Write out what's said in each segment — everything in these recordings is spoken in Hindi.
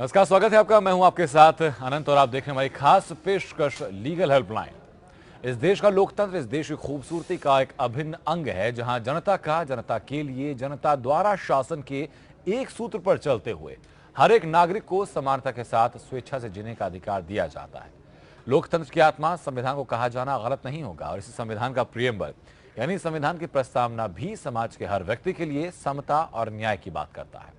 नमस्कार, स्वागत है आपका। मैं हूं आपके साथ अनंत और आप देख रहे हैं हमारी खास पेशकश लीगल हेल्पलाइन। इस देश का लोकतंत्र इस देश की खूबसूरती का एक अभिन्न अंग है, जहां जनता का जनता के लिए जनता द्वारा शासन के एक सूत्र पर चलते हुए हर एक नागरिक को समानता के साथ स्वेच्छा से जीने का अधिकार दिया जाता है। लोकतंत्र की आत्मा संविधान को कहा जाना गलत नहीं होगा और इसी संविधान का प्रियम्बल यानी संविधान की प्रस्तावना भी समाज के हर व्यक्ति के लिए समता और न्याय की बात करता है।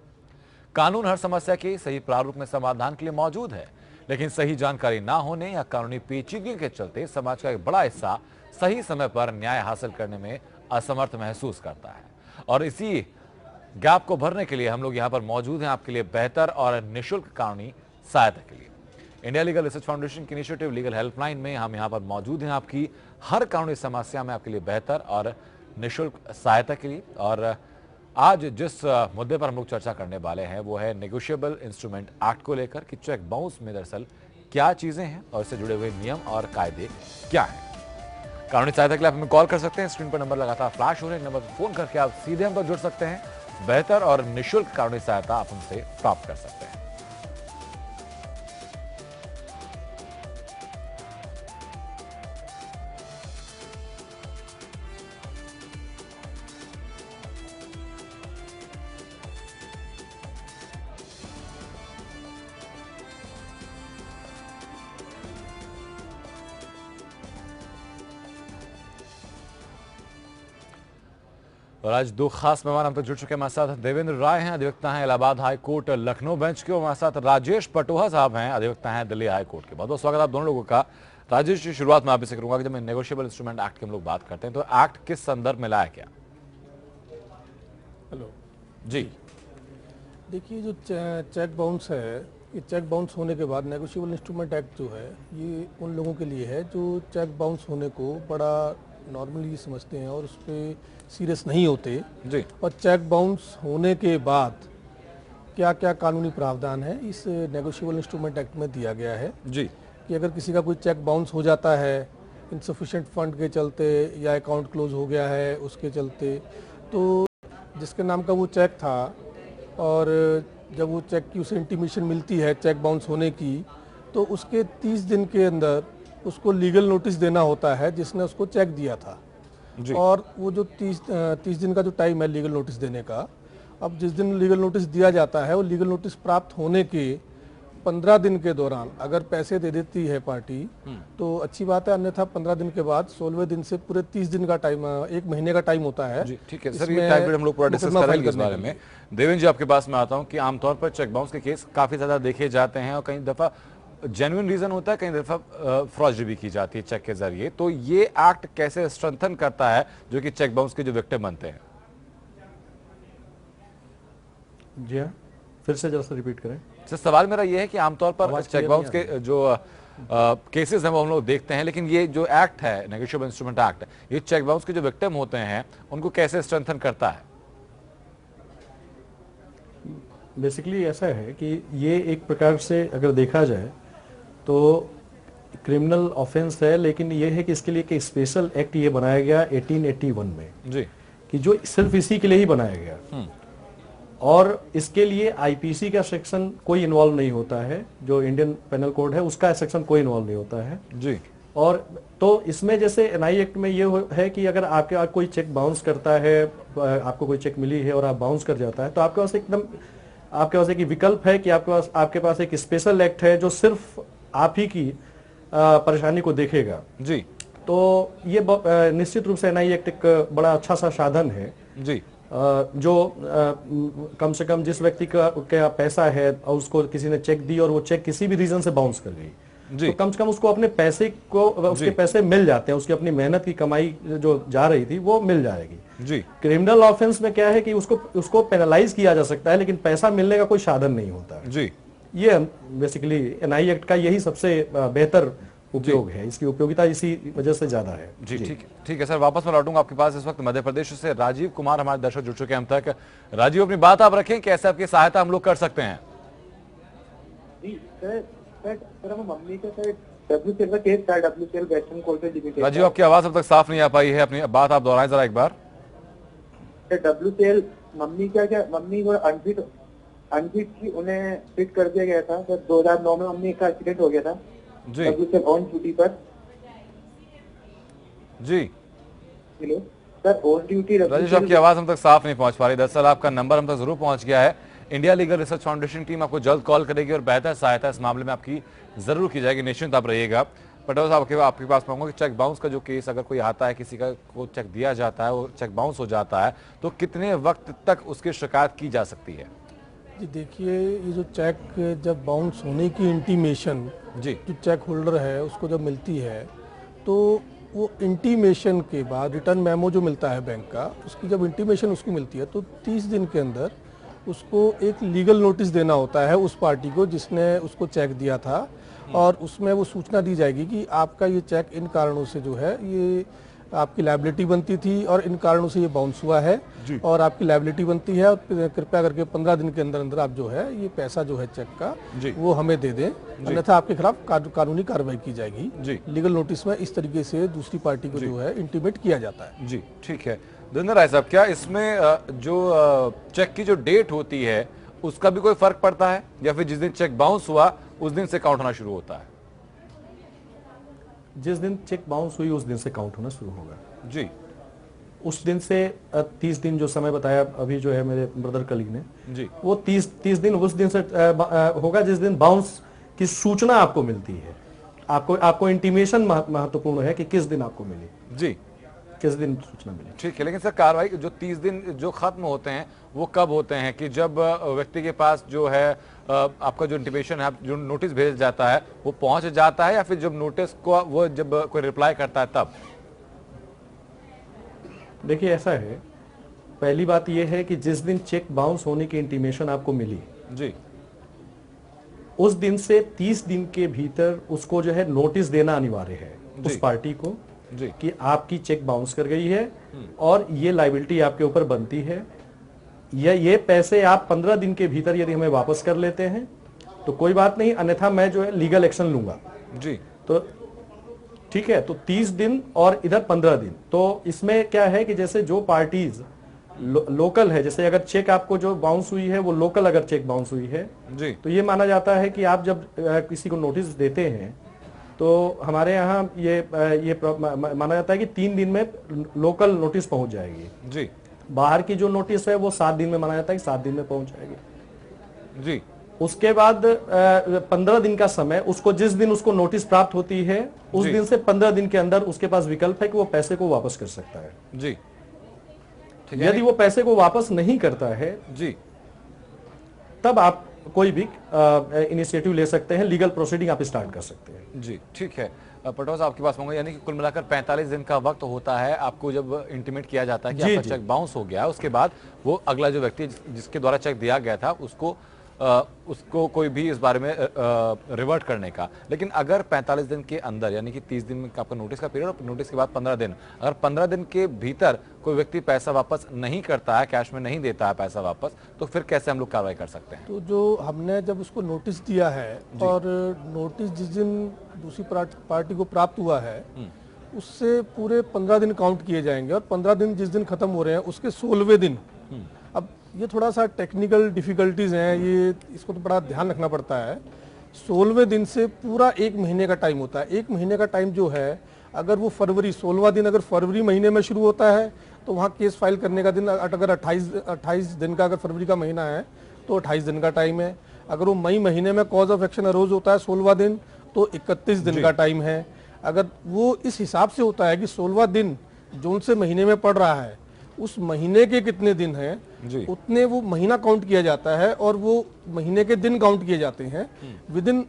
कानून हर समस्या के सही प्रारूप में समाधान के लिए मौजूद है, लेकिन सही जानकारी ना होने या कानूनी पेचीदगी के चलते समाज का एक बड़ा हिस्सा सही समय पर न्याय हासिल करने में असमर्थ महसूस करता है। और इसी गैप को भरने के लिए हम लोग यहाँ पर मौजूद हैं आपके लिए बेहतर और निःशुल्क कानूनी सहायता के लिए। इंडिया लीगल रिसर्च फाउंडेशन की इनिशिएटिव लीगल हेल्पलाइन में हम यहाँ पर मौजूद हैं आपकी हर कानूनी समस्या में आपके लिए बेहतर और निःशुल्क सहायता के लिए। और आज जिस मुद्दे पर हम लोग चर्चा करने वाले हैं वो है नेगोशिएबल इंस्ट्रूमेंट एक्ट को लेकर कि चेक बाउंस में दरअसल क्या चीजें हैं और इससे जुड़े हुए नियम और कायदे क्या हैं। कानूनी सहायता के लिए आप हमें कॉल कर सकते हैं। स्क्रीन पर नंबर लगातार फ्लैश हो रहे हैं, नंबर पर फोन करके आप सीधे हम तक जुड़ सकते हैं। बेहतर और निःशुल्क कानूनी सहायता आप हमसे प्राप्त कर सकते हैं। और आज दो खास मेहमान हम तक जुड़ चुके हैं। हमारे साथ देवेंद्र राय हैं, अधिवक्ता हैं Allahabad high court Lucknow bench के। और हमारे साथ राजेश पटोहा साहब हैं, अधिवक्ता हैं दिल्ली हाई कोर्ट के। बहुत बहुत स्वागत आप दोनों लोगों का। राजेश जी, शुरुआत में आप से करूंगा कि जब नेगोशिएबल इंस्ट्रूमेंट एक्ट की हम लोग बात करते हैं तो एक्ट किस संदर्भ में लाया गया? हेलो जी, देखिए, जो चेक बाउंस है, ये चेक बाउंस होने के बाद नेगोशिएबल इंस्ट्रूमेंट एक्ट जो है ये उन लोगों के लिए है जो चेक बाउंस होने को बड़ा नॉर्मली समझते हैं और उस पर सीरियस नहीं होते जी। और चेक बाउंस होने के बाद क्या क्या कानूनी प्रावधान है इस नेगोशिएबल इंस्ट्रूमेंट एक्ट में दिया गया है जी। कि अगर किसी का कोई चेक बाउंस हो जाता है इनसफिशिएंट फंड के चलते या अकाउंट क्लोज हो गया है उसके चलते, तो जिसके नाम का वो चेक था और जब वो चेक की उसे इंटीमेशन मिलती है चेक बाउंस होने की, तो उसके 30 दिन के अंदर उसको लीगल नोटिस देना होता है जिसने उसको चेक दिया था जी। और वो जो 30 दिन का जो टाइम है लीगल नोटिस देने का, अब जिस दिन लीगल नोटिस दिया जाता है वो लीगल नोटिस प्राप्त होने के 15 दिन के दौरान अगर पैसे दे देती है पार्टी तो अच्छी बात है, अन्यथा 15 दिन के बाद 16वें दिन से पूरे 30 दिन का टाइम, एक महीने का टाइम होता है। ठीक है सर, ये टाइम हम लोग पूरा डिस्कस करेंगे इस बारे में। देवेंद्र जी, आपके पास मैं आता हूं कि आमतौर पर चेक बाउंस के केस काफी ज्यादा देखे जाते हैं और कई दफा जेन्युइन रीजन होता है, कई दफा फ्रॉडरी भी की जाती है चेक के जरिए। तो ये एक्ट कैसे स्ट्रेंथन करता है जो कि चेक बाउंस के जो विक्टिम बनते हैं? जी हाँ, फिर से जरा सा रिपीट करें। सर, सवाल मेरा ये है कि आमतौर पर चेक बाउंस के जो केसेस हैं वो हम लोग देखते हैं, लेकिन ये जो एक्ट है नेगोशिएबल इंस्ट्रूमेंट एक्ट, ये चेक बाउंस के जो विक्टिम होते हैं उनको कैसे स्ट्रेंथन करता है? बेसिकली ऐसा है कि ये एक प्रकार से अगर देखा जाए तो क्रिमिनल ऑफेंस है, लेकिन ये है कि इसके लिए एक स्पेशल एक्ट ये बनाया गया 1881 में जी, कि जो सिर्फ इसी के लिए ही बनाया गया और इसके लिए आईपीसी का सेक्शन कोई इन्वॉल्व नहीं होता है, जो इंडियन पेनल कोड है उसका सेक्शन कोई इन्वॉल्व नहीं होता है जी। और तो इसमें जैसे एनआई एक्ट में ये है कि अगर आपके पास कोई चेक बाउंस करता है, आपको कोई चेक मिली है और आप बाउंस कर जाता है, तो आपके पास एकदम आपके पास एक विकल्प है कि आपके पास एक स्पेशल एक्ट है जो सिर्फ आप ही की परेशानी को देखेगा जी। तो ये निश्चित रूप से एनआई एक्ट एक बड़ा अच्छा सा साधन है जी, जो कम से कम जिस व्यक्ति का पैसा है और उसको किसी ने चेक दी और वो चेक किसी भी रीजन से बाउंस कर गई जी, तो कम से कम उसको अपने पैसे को उसके पैसे मिल जाते हैं, उसकी अपनी मेहनत की कमाई जो जा रही थी वो मिल जाएगी जी। क्रिमिनल ऑफेंस में क्या है कि उसको पेनलाइज किया जा सकता है लेकिन पैसा मिलने का कोई साधन नहीं होता है जी। ये बेसिकली एनआई एक्ट का यही सबसे बेहतर उपयोग है, इसकी उपयोगिता इसी वजह से ज्यादा है जी। ठीक है सर, वापस मैं लौटूंगा आपके पास। इस वक्त मध्य प्रदेश से राजीव कुमार हमारे दर्शक जुड़ चुके हैं हम तक। राजीव, अपनी बात आप रखें, कैसे आपकी सहायता हम लोग कर सकते हैं? राजीव, आपकी आवाज अब तक साफ नहीं आ पाई है, अपनी बात आप दोहराएं जरा एक बार। WCL मम्मी क्या मम्मी को अनफिट अंकित जी उन्हें फिट कर दिया गया था सर। 2009 में मम्मी का एक्सीडेंट हो गया था जी तब सर ऑन ड्यूटी पर। जी hello sir, on duty Rajesh, आपकी आवाज हम तक साफ नहीं पहुंच पा रही। दरअसल आपका नंबर हम तक जरूर पहुंच गया है। India legal research foundation team आपको जल्द कॉल करेगी और बेहतर सहायता इस मामले में आपकी जरूर की जाएगी। निश्चिंत आप रहिएगा। पटेल साहब आपके पास मांगूंगा कि चेक बाउंस का जो केस अगर कोई आता है, किसी का को चेक दिया जाता है, वो चेक बाउंस हो जाता है, तो कितने वक्त तक उसकी शिकायत की जा सकती है? जी देखिए, ये जो चेक जब बाउंस होने की इंटीमेशन जी जो चेक होल्डर है उसको जब मिलती है, तो वो इंटीमेशन के बाद रिटर्न मेमो जो मिलता है बैंक का, उसकी जब इंटीमेशन उसको मिलती है तो 30 दिन के अंदर उसको एक लीगल नोटिस देना होता है उस पार्टी को जिसने उसको चेक दिया था, और उसमें वो सूचना दी जाएगी कि आपका ये चेक इन कारणों से जो है ये आपकी लायबिलिटी बनती थी और इन कारणों से ये बाउंस हुआ है और आपकी लायबिलिटी बनती है, और कृपया करके 15 दिन के अंदर अंदर आप जो है ये पैसा जो है चेक का वो हमें दे दें, अन्यथा आपके खिलाफ कानूनी कार्रवाई की जाएगी। जी लीगल नोटिस में इस तरीके से दूसरी पार्टी को जो है इंटीमेट किया जाता है। जी ठीक है। धीरेन्द्र राय साहब, क्या इसमें जो चेक की जो डेट होती है उसका भी कोई फर्क पड़ता है, या फिर जिस दिन चेक बाउंस हुआ उस दिन से काउंट होना शुरू होता है? जिस दिन चेक बाउंस हुई उस दिन से काउंट होना शुरू होगा जी। उस दिन से 30 दिन जो समय बताया अभी जो है मेरे ब्रदर कलीग ने जी वो 30 दिन उस दिन से होगा जिस दिन बाउंस की सूचना आपको मिलती है। आपको इंटीमेशन महत्वपूर्ण है कि किस दिन आपको मिली, जी किस दिन सूचना मिली। ठीक है। लेकिन सर, कार्रवाई जो 30 दिन जो खत्म होते हैं वो कब होते हैं? कि जब व्यक्ति के पास जो है आपका जो इंटीमेशन है, जो नोटिस भेज जाता है वो पहुंच जाता है, या फिर जब नोटिस को वो जब कोई रिप्लाई करता है तब? देखिए ऐसा है, पहली बात यह है कि जिस दिन चेक बाउंस होने की इंटीमेशन आपको मिली जी उस दिन से 30 दिन के भीतर उसको जो है नोटिस देना अनिवार्य है उस पार्टी को जी कि आपकी चेक बाउंस कर गई है और ये लायबिलिटी आपके ऊपर बनती है, या ये पैसे आप 15 दिन के भीतर यदि हमें वापस कर लेते हैं तो कोई बात नहीं, अन्यथा मैं जो है लीगल एक्शन लूंगा। जी तो ठीक है, तो 30 दिन और इधर 15 दिन। तो इसमें क्या है कि जैसे जो पार्टीज लोकल है, जैसे अगर चेक आपको जो बाउंस हुई है वो लोकल अगर चेक बाउंस हुई है जी तो ये माना जाता है कि आप जब किसी को नोटिस देते हैं तो हमारे यहाँ ये माना जाता है कि 3 दिन में लोकल नोटिस पहुंच जाएगी। जी बाहर की जो नोटिस है वो 7 दिन में माना जाता है कि 7 दिन में पहुंच जाएगी। जी उसके बाद 15 दिन का समय, उसको जिस दिन उसको नोटिस प्राप्त होती है उस दिन से 15 दिन के अंदर उसके पास विकल्प है कि वो पैसे को वापस कर सकता है। जी ठीक है। यदि वो पैसे को वापस नहीं करता है जी तब आप कोई भी इनिशिएटिव ले सकते हैं, लीगल प्रोसीडिंग आप स्टार्ट कर सकते हैं। जी ठीक है। पटवारी साहब आपके पास होंगे, यानी कि कुल मिलाकर 45 दिन का वक्त होता है आपको जब इंटीमेट किया जाता है कि आपका चेक बाउंस हो गया है। उसके बाद वो अगला जो व्यक्ति जिसके द्वारा चेक दिया गया था उसको कोई भी इस बारे में रिवर्ट करने का। लेकिन अगर 45 दिन के अंदर, यानी कि 30 दिन का आपका नोटिस का पीरियड और नोटिस के बाद 15 दिन, अगर 15 दिन के भीतर कोई व्यक्ति पैसा वापस नहीं करता है, कैश में नहीं देता है पैसा वापस, तो फिर कैसे हम लोग कार्रवाई कर सकते हैं? तो जो हमने जब उसको नोटिस दिया है और नोटिस जिस दिन दूसरी पार्टी को प्राप्त हुआ है उससे पूरे 15 दिन काउंट किए जाएंगे, और 15 दिन जिस दिन खत्म हो रहे हैं उसके 16वें दिन, अब ये थोड़ा सा टेक्निकल डिफिकल्टीज हैं, ये इसको तो बड़ा ध्यान रखना पड़ता है। 16वें दिन से पूरा 1 महीने का टाइम होता है। 1 महीने का टाइम जो है, अगर वो फरवरी 16वां दिन अगर फरवरी महीने में शुरू होता है तो वहाँ केस फाइल करने का दिन अगर 28 दिन का अगर फरवरी का महीना है तो 28 दिन का टाइम है। अगर वो मई महीने में कॉज ऑफ एक्शन अरोज होता है 16वां दिन तो 31 दिन का टाइम है। अगर वो इस हिसाब से होता है कि 16वां दिन जून से महीने में पड़ रहा है, उस महीने के कितने दिन हैं उतने वो महीना काउंट किया जाता है और वो महीने के दिन काउंट किए जाते हैं। विद इन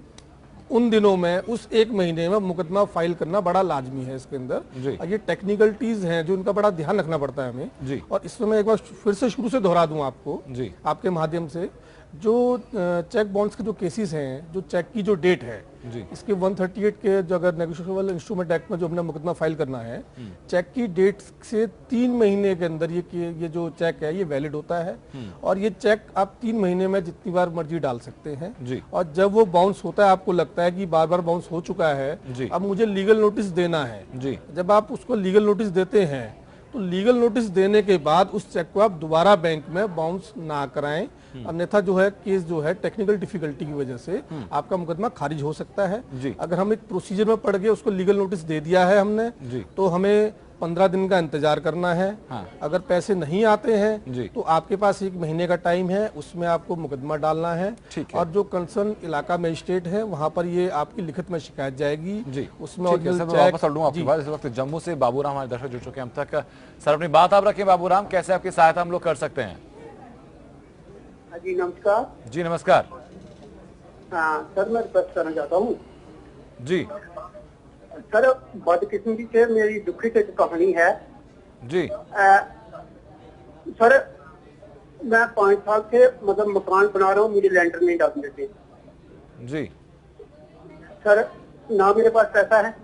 उन दिनों में उस 1 महीने में मुकदमा फाइल करना बड़ा लाजमी है इसके अंदर। ये टेक्निकलिटीज हैं जो इनका बड़ा ध्यान रखना पड़ता है हमें। और इसमें मैं एक बार फिर से शुरू से दोहरा दूं आपको आपके माध्यम से, जो चेक बाउंस के जो केसेस हैं, जो चेक की जो डेट है इसके 138 के जो अगर नेगोशिएबल इंस्ट्रूमेंट एक्ट में जो हमने मुकदमा फाइल करना है, चेक की डेट से 3 महीने के अंदर ये जो चेक है ये वैलिड होता है। और ये चेक आप 3 महीने में जितनी बार मर्जी डाल सकते हैं। और जब वो बाउंस होता है, आपको लगता है कि बार बार बाउंस हो चुका है, अब मुझे लीगल नोटिस देना है, जब आप उसको लीगल नोटिस देते हैं तो लीगल नोटिस देने के बाद उस चेक को आप दोबारा बैंक में बाउंस ना कराएं, अन्यथा जो है केस जो है टेक्निकल डिफिकल्टी की वजह से आपका मुकदमा खारिज हो सकता है। जी। अगर हम एक प्रोसीजर में पड़ गए, उसको लीगल नोटिस दे दिया है हमने, जी। तो हमें 15 दिन का इंतजार करना है। हाँ। अगर पैसे नहीं आते हैं जी। तो आपके पास 1 महीने का टाइम है, उसमें आपको मुकदमा डालना है। ठीक है। और जो कंसर्न इलाका मजिस्ट्रेट है वहां पर ये आपकी लिखित में शिकायत जाएगी। जी, उसमें ठीक है सर, मैं वापस लौटूंगा आपके पास। इस वक्त जम्मू से बाबूराम हमारे दर्शक जुड़ चुके हैं हम तक। सर अपनी बात आप रखें बाबूराम, कैसे आपकी सहायता हम लोग कर सकते हैं? जी नमस्कार। जी नमस्कार। हाँ सर, मैं रिक्वेस्ट करना चाहता हूँ। जी सर बदकिस्मती से मेरी दुखित एक कहानी है। जी सर मैं 5 साल से मतलब मकान बना रहा हूँ, मुझे लेंटर नहीं डाल देते। जी। सर ना मेरे पास पैसा है,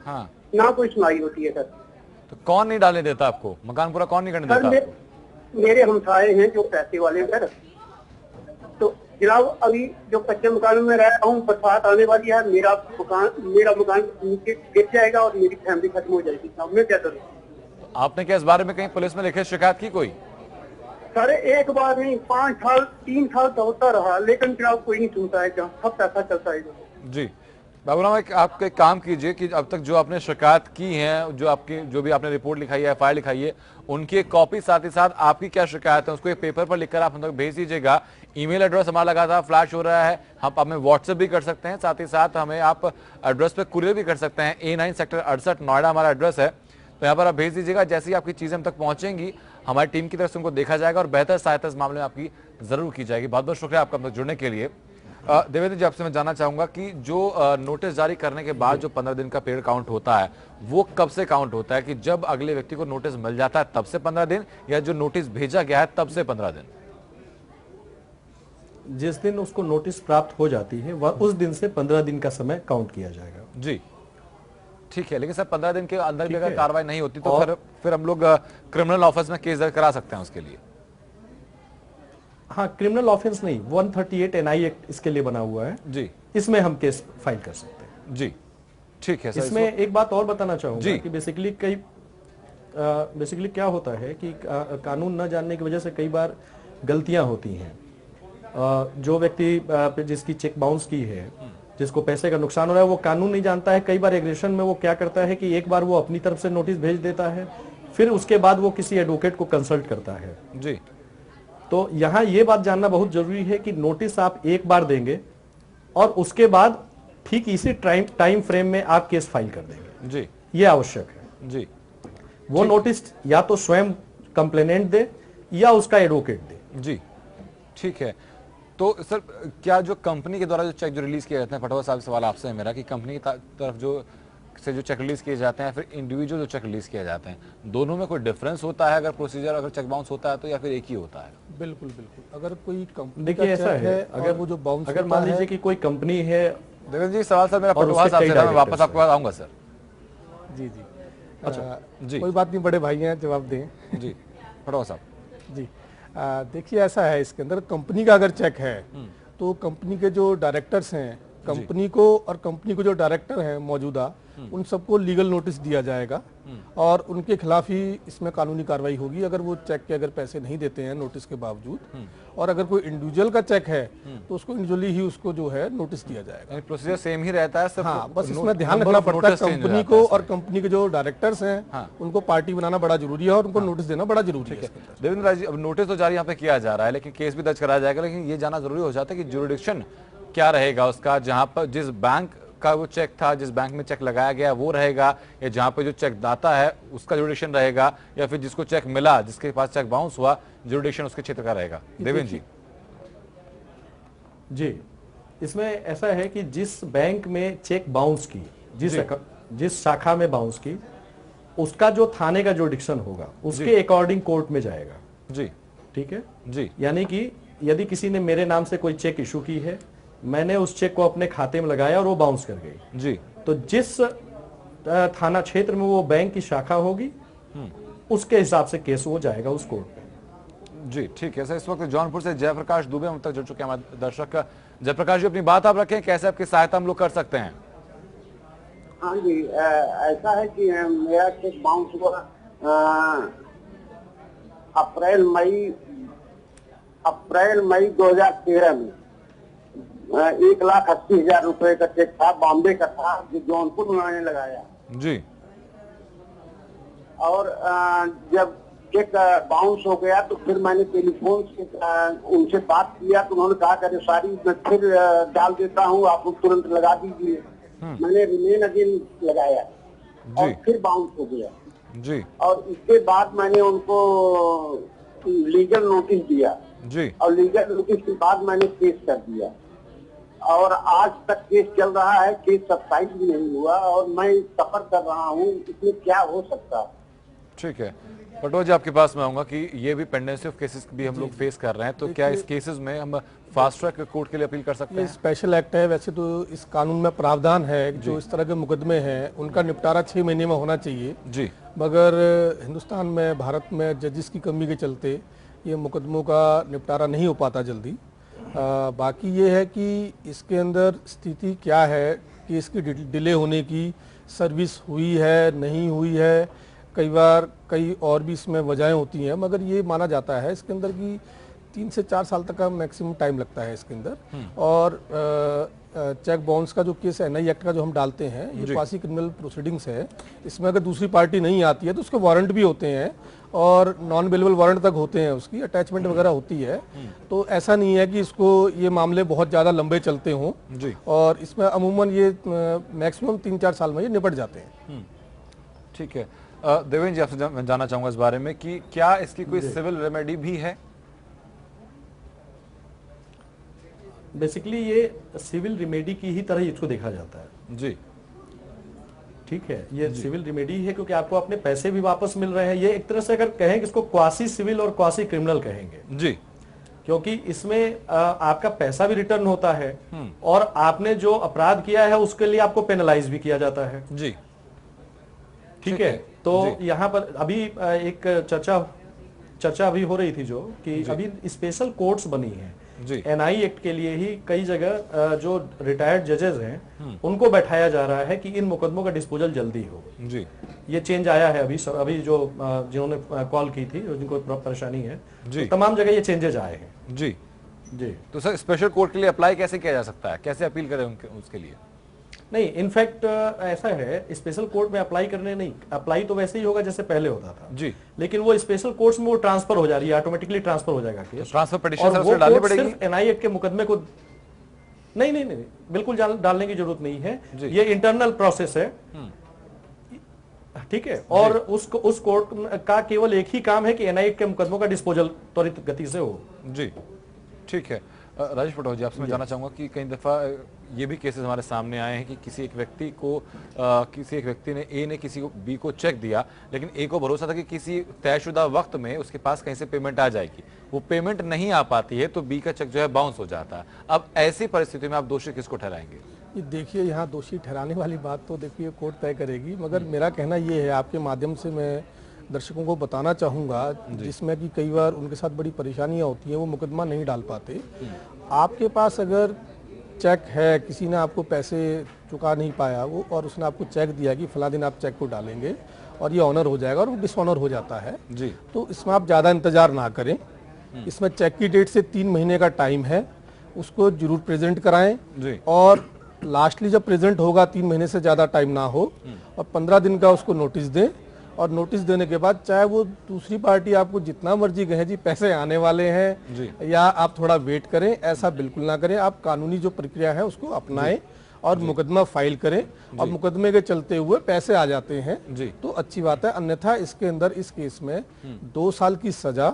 हाँ, ना कोई सुनाई होती है। सर तो कौन नहीं डालने देता आपको मकान पूरा? कौन नहीं करने सर देता आपको? मेरे हमसाए हैं जो पैसे वाले हैं सर। तो जनाब अभी जो कच्चे मकान में रह रहा हूँ, बरसात आने वाली है, मेरा मकान नीचे गिर जाएगा और मेरी फैमिली खत्म हो जाएगी। अब मैं क्या करूँ? आपने क्या इस बारे में कहीं पुलिस में लिखित शिकायत की कोई? सर एक बार नहीं, 5 साल 3 साल दौड़ता रहा, लेकिन जनाब कोई नहीं सुनता है। क्या सब पैसा चलता है। जी बाबूराम, आप एक काम कीजिए कि अब तक जो आपने शिकायत की है, जो भी आपने रिपोर्ट लिखाई है, एफआईआर लिखाई है, उनकी एक कॉपी साथ ही साथ आपकी क्या शिकायत है उसको एक पेपर पर लिखकर आप हम तक भेज दीजिएगा। ईमेल एड्रेस हमारा लगातार फ्लैश हो रहा है, हम हमें व्हाट्सएप भी कर सकते हैं, साथ ही साथ हमें आप एड्रेस पे कुरियर भी कर सकते हैं। A9 सेक्टर 68 नोएडा हमारा एड्रेस है, तो यहाँ पर आप भेज दीजिएगा। जैसे ही आपकी चीजें हम तक पहुंचेंगी हमारी टीम की तरफ से उनको देखा जाएगा और बेहतर सहायता इस मामले में आपकी जरूर की जाएगी। बहुत बहुत शुक्रिया आपका हम तक जुड़ने के लिए। देवेंद्र जी, आपसे मैं जानना चाहूंगा कि जो नोटिस जारी करने के बाद जो 15 दिन का पीरियड काउंट होता है वो कब से काउंट होता है? कि जब अगले व्यक्ति को नोटिस मिल जाता है तब से 15 दिन, या जो नोटिस भेजा गया है तब से 15 दिन? जिस दिन उसको नोटिस प्राप्त हो जाती है वह उस दिन से 15 दिन का समय काउंट किया जाएगा। जी ठीक है, लेकिन सर 15 दिन के अंदर भी अगर है। कार्रवाई नहीं होती तो फिर हम लोग क्रिमिनल ऑफिस में केस दर्ज करा सकते हैं उसके लिए? हाँ, क्रिमिनल ऑफेंस नहीं, 138 NI एक्ट इसके लिए बना हुआ है जी, इसमें हम केस फाइल कर सकते हैं। जी ठीक है सर। इसमें एक बात और बताना चाहूंगा जी। कि बेसिकली क्या होता है कि कानून न जानने की वजह से कई बार गलतियां होती हैं। जो व्यक्ति जिसकी चेक बाउंस की है, जिसको पैसे का नुकसान हो रहा है, वो कानून नहीं जानता है। कई बार एग्रेशन में वो क्या करता है कि एक बार वो अपनी तरफ से नोटिस भेज देता है, फिर उसके बाद वो किसी एडवोकेट को कंसल्ट करता है। जी, तो यहाँ ये बात जानना बहुत जरूरी है कि नोटिस आप एक बार देंगे और उसके बाद ठीक इसी टाइम फ्रेम में आप केस फाइल कर देंगे। जी, ये आवश्यक है। जी, वो नोटिस या तो स्वयं कंप्लेनेंट दे या उसका एडवोकेट दे। जी ठीक है। तो सर क्या जो कंपनी के द्वारा जो चेक जो रिलीज किए जाते हैं, पटवा साहब सवाल आपसे है मेरा, कि कंपनी की तरफ जो चेक रिलीज किए जाते हैं फिर इंडिविजुअल जो चेक रिलीज किए जाते हैं, दोनों में कोई डिफरेंस होता है? अगर प्रोसीजर अगर चेक बाउंस होता है तो, या फिर एक ही होता है? बिल्कुल बिल्कुल। अगर कोई कंपनी देखिए ऐसा है, अगर वो जो बाउंस अगर मान लीजिए कि कोई कंपनी है। देवेंद्र जी सवाल सर मेरा और पटवा उसके साहब कई से था, मैं वापस डायरेक्टर्स आपके पास आऊंगा सर। जी जी। अच्छा, जी। कोई बात नहीं, बड़े भाई हैं, जवाब दें। जी पटवा साहब। जी देखिए ऐसा है, इसके अंदर कंपनी का अगर चेक है तो कंपनी के जो डायरेक्टर्स हैं, कंपनी को और कंपनी को जो डायरेक्टर हैं मौजूदा, उन सबको लीगल नोटिस दिया जाएगा और उनके खिलाफ ही इसमें कानूनी कार्रवाई होगी अगर वो चेक के अगर पैसे नहीं देते हैं नोटिस के बावजूद। और अगर कोई इंडिविजुअल का चेक है तो उसको इंडिविजुअली ही उसको जो है नोटिस दिया जाएगा। प्रोसीजर सेम ही रहता है, सिर्फ हाँ, बस इसमें ध्यान रखना पड़ता है कंपनी को और कंपनी के जो डायरेक्टर्स हैं उनको पार्टी बनाना बड़ा जरूरी है और उनको नोटिस देना बड़ा जरूरी है। देवेंद्र जी, अब नोटिस तो जारी यहाँ पे किया जा रहा है, लेकिन केस भी दर्ज कराया जाएगा, लेकिन ये जाना जरूरी हो जाता है कि जुरिडिक्शन क्या रहेगा उसका, जहां पर जिस बैंक का वो चेक था, जिस बैंक में चेक लगाया गया वो रहेगा, या जहां पे जो चेक दाता है उसका जुरिडिक्शन रहेगा, या फिर जिसको चेक मिला, जिसके पास चेक बाउंस हुआ, जुरिडिक्शन उसके क्षेत्र का रहेगा? देवेंद्र जी। जी, इसमें ऐसा है कि जिस बैंक में चेक बाउंस की, जिस शाखा में बाउंस की, उसका जो थाने का जुरिडिक्शन होगा उसके अकॉर्डिंग कोर्ट में जाएगा। जी ठीक है जी। यानी कि यदि किसी ने मेरे नाम से कोई चेक इशू की है, मैंने उस चेक को अपने खाते में लगाया और वो बाउंस कर गई, जी, तो जिस थाना क्षेत्र में वो बैंक की शाखा होगी उसके हिसाब से केस वो जाएगा उस कोर्ट में। जी ठीक है सर। इस वक्त जौनपुर से जयप्रकाश दुबे हम तक जुड़ चुके हैं हमारे दर्शक। जयप्रकाश जी, अपनी बात आप रखें, कैसे आपकी सहायता हम लोग कर सकते हैं? हाँ जी, ऐसा है कि मेरा चेक बाउंस हुआ अप्रैल मई 2013 में 1,80,000 रुपए का चेक था, बॉम्बे का था, जो जौनपुर उन्होंने लगाया जी। और जब चेक बाउंस हो गया तो फिर मैंने टेलीफोन से उनसे बात किया तो उन्होंने कहा कि सारी मैं फिर डाल देता हूँ, आप तुरंत लगा दीजिए। मैंने रिमेन अगेन लगाया और फिर बाउंस हो गया जी। और इसके बाद मैंने उनको लीगल नोटिस दिया जी। और लीगल नोटिस के बाद मैंने केस कर दिया और आज तक केस चल रहा है, केस सब्साइड भी नहीं हुआ और मैं सफर कर रहा हूँ, इसमें क्या हो सकता है। ठीक है पटवा जी, आपके पास मैं आऊंगा कि ये भी पेंडेंसी ऑफ केसेस भी हम लोग फेस कर रहे हैं, तो क्या इस केसेस में हम फास्ट ट्रैक कोर्ट के लिए अपील कर सकते हैं? स्पेशल एक्ट है, वैसे तो इस कानून में प्रावधान है जो इस तरह के मुकदमे हैं उनका निपटारा 6 महीने में होना चाहिए जी। मगर हिंदुस्तान में, भारत में जजेस की कमी के चलते ये मुकदमों का निपटारा नहीं हो पाता जल्दी। बाकी ये है कि इसके अंदर स्थिति क्या है कि इसकी डिले होने की, सर्विस हुई है नहीं हुई है, कई बार कई और भी इसमें वजहें होती हैं, मगर ये माना जाता है इसके अंदर कि 3 से 4 साल तक का मैक्सिमम टाइम लगता है इसके अंदर। और चेक बाउंस का जो केस है, NI एक्ट का जो हम डालते हैं, ये क्वासी क्रिमिनल प्रोसीडिंग्स है। इसमें अगर दूसरी पार्टी नहीं आती है तो उसके वारंट भी होते हैं और नॉन अवेलेबल वारंट तक होते हैं, उसकी अटैचमेंट वगैरह होती है। तो ऐसा नहीं है कि इसको ये मामले बहुत ज़्यादा लंबे चलते हों और इसमें अमूमन ये मैक्सिमम 3-4 साल में ये निपट जाते हैं। ठीक है देवेंद्र जी, आपसे मैं जानना चाहूंगा इस बारे में कि क्या इसकी कोई सिविल रेमेडी भी है? बेसिकली ये सिविल रेमेडी की ही तरह इसको देखा जाता है जी। ठीक है, ये सिविल रेमेडी है क्योंकि आपको अपने पैसे भी वापस मिल रहे हैं। ये एक तरह से अगर कहें कि इसको क्वासी सिविल और क्वासी क्रिमिनल कहेंगे जी, क्योंकि इसमें आपका पैसा भी रिटर्न होता है और आपने जो अपराध किया है उसके लिए आपको पेनलाइज भी किया जाता है जी। ठीक है। तो यहाँ पर अभी एक चर्चा अभी हो रही थी जो कि अभी स्पेशल कोर्ट्स बनी है NI एक्ट के लिए ही। कई जगह जो रिटायर्ड जजेस हैं उनको बैठाया जा रहा है कि इन मुकदमों का डिस्पोजल जल्दी हो जी। ये चेंज आया है अभी जो जिन्होंने कॉल की थी, जिनको परेशानी है, तो तमाम जगह ये चेंजेस आए हैं जी जी। तो सर स्पेशल कोर्ट के लिए अप्लाई कैसे किया जा सकता है, कैसे अपील करें उसके लिए? नहीं, इनफैक्ट ऐसा है, स्पेशल कोर्ट में अप्लाई करने नहीं, अप्लाई तो वैसे ही होगा जैसे पहले होता था जी, लेकिन वो स्पेशल कोर्ट्स में वो ट्रांसफर हो जा रही है, ऑटोमेटिकली ट्रांसफर हो जाएगा केस। ट्रांसफर पिटीशन डालनी पड़ेगी? सिर्फ NI एक्ट के मुकदमे को नहीं, बिल्कुल डालने की जरूरत नहीं है। ये इंटरनल प्रोसेस है ठीक है। और उस कोर्ट का केवल एक ही काम है कि NI एक्ट के मुकदमों का डिस्पोजल त्वरित गति से हो जी। ठीक है राजेश पटवा जी, आपसे मैं जानना चाहूंगा कि कई दफा ये भी केसेस हमारे सामने आए हैं कि किसी एक व्यक्ति ने A ने किसी को B को चेक दिया, लेकिन A को भरोसा था कि किसी तयशुदा वक्त में उसके पास कहीं से पेमेंट आ जाएगी, वो पेमेंट नहीं आ पाती है तो B का चेक जो है बाउंस हो जाता है। अब ऐसी परिस्थिति में आप दोषी किसको ठहराएंगे? ये देखिए, यहाँ दोषी ठहराने वाली बात तो देखिए कोर्ट तय करेगी, मगर मेरा कहना ये है, आपके माध्यम से मैं दर्शकों को बताना चाहूँगा, जिसमें कि कई बार उनके साथ बड़ी परेशानियाँ होती हैं, वो मुकदमा नहीं डाल पाते। आपके पास अगर चेक है, किसी ने आपको पैसे चुका नहीं पाया वो, और उसने आपको चेक दिया कि फला दिन आप चेक को डालेंगे और ये ऑनर हो जाएगा और वो डिसऑनर हो जाता है जी, तो इसमें आप ज़्यादा इंतज़ार ना करें। इसमें चेक की डेट से 3 महीने का टाइम है, उसको जरूर प्रेजेंट कराएं जी। और लास्टली जब प्रेजेंट होगा, 3 महीने से ज़्यादा टाइम ना हो, और 15 दिन का उसको नोटिस दें। और नोटिस देने के बाद चाहे वो दूसरी पार्टी आपको जितना मर्जी कहे जी पैसे आने वाले हैं या आप थोड़ा वेट करें, ऐसा बिल्कुल ना करें। आप कानूनी जो प्रक्रिया है उसको अपनाएं और मुकदमा फाइल करें, और मुकदमे के चलते हुए पैसे आ जाते हैं तो अच्छी बात है। अन्यथा इसके अंदर इस केस में 2 साल की सजा,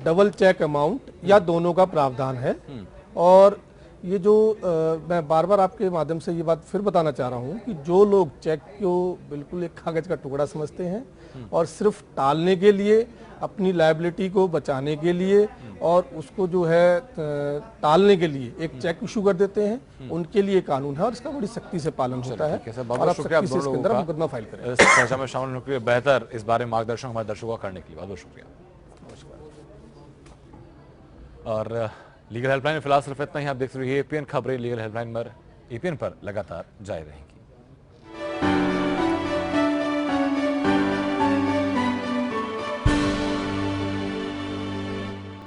डबल चेक अमाउंट या दोनों का प्रावधान है। और ये जो मैं बार बार आपके माध्यम से ये बात फिर बताना चाह रहा हूँ कि जो लोग चेक को बिल्कुल एक कागज का टुकड़ा समझते हैं और सिर्फ टालने के लिए, अपनी लायबिलिटी को बचाने के लिए और उसको जो है टालने के लिए एक चेक इशू कर देते हैं, उनके लिए कानून है और इसका बड़ी सख्ती से पालन होता है। और आप सख्ती से इसके अंदर मुकदमा फाइल करें। चर्चा में शामिल होने के लिए बेहतर इस बारे में मार्गदर्शन हमारे दर्शकों का करने के लिए बहुत बहुत शुक्रिया। और लीगल हेल्पलाइन में फिलहाल सिर्फ इतना ही। आप देख रहे हैं APN खबरें लीगल हेल्पलाइन पर APN पर लगातार जारी रहेंगी।